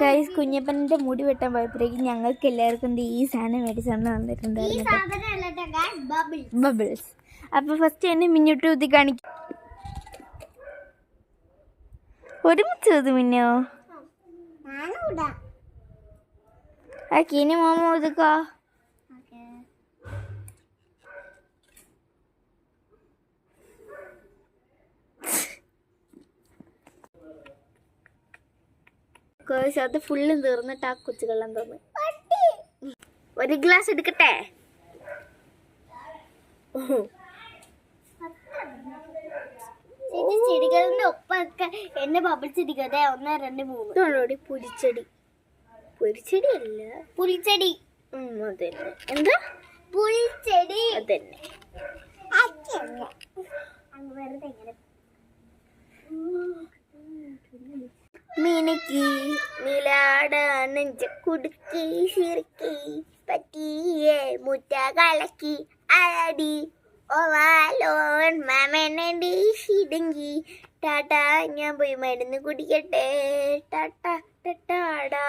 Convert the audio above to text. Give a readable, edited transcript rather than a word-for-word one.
Guys കുഞ്ഞപ്പൻ്റെ മുടി വെട്ടാൻ പോയപ്പോഴേക്കും ഞങ്ങൾക്ക് എല്ലാവർക്കും ഈ സാധനം മേടിച്ചെന്ന് വന്നിട്ടുണ്ടായിരുന്നു. ബബിൾസ്. അപ്പോൾ ഫസ്റ്റ് തന്നെ മിന്നോട്ട് ഊതി കാണിക്കും. ഒരുമിച്ച് ഊതി മിന്നോ. ആ കിനി മോമ ഊതുക്കാ. അത് ഫുള്ളും തീർന്നിട്ട് ആ കൊച്ചുകള്ളം തോന്നി. ഒരു ഗ്ലാസ് എടുക്കട്ടെ? ചെടികളുടെ ഒപ്പൊക്കെ എന്നെ ബബിൾസ് ഇരിക്കട്ടെ. 1 2 3 പുലിച്ചെടി. പുലിച്ചെടി അല്ല, പുലിച്ചെടി. അതന്നെ. എന്താ പുലിച്ചെടി? അതന്നെ. മിനുക്കി നിലാടാനഞ്ച കുടുക്കി സിറുക്കി പറ്റിയേ മുറ്റ കളക്കി അടി ഓവാലോൺ മാമനടി ഷിടുങ്കി ടാറ്റാ ഞാൻ പോയി മരുന്ന് കുടിക്കട്ടെ ടാറ്റാ ടാറ്റാടാ.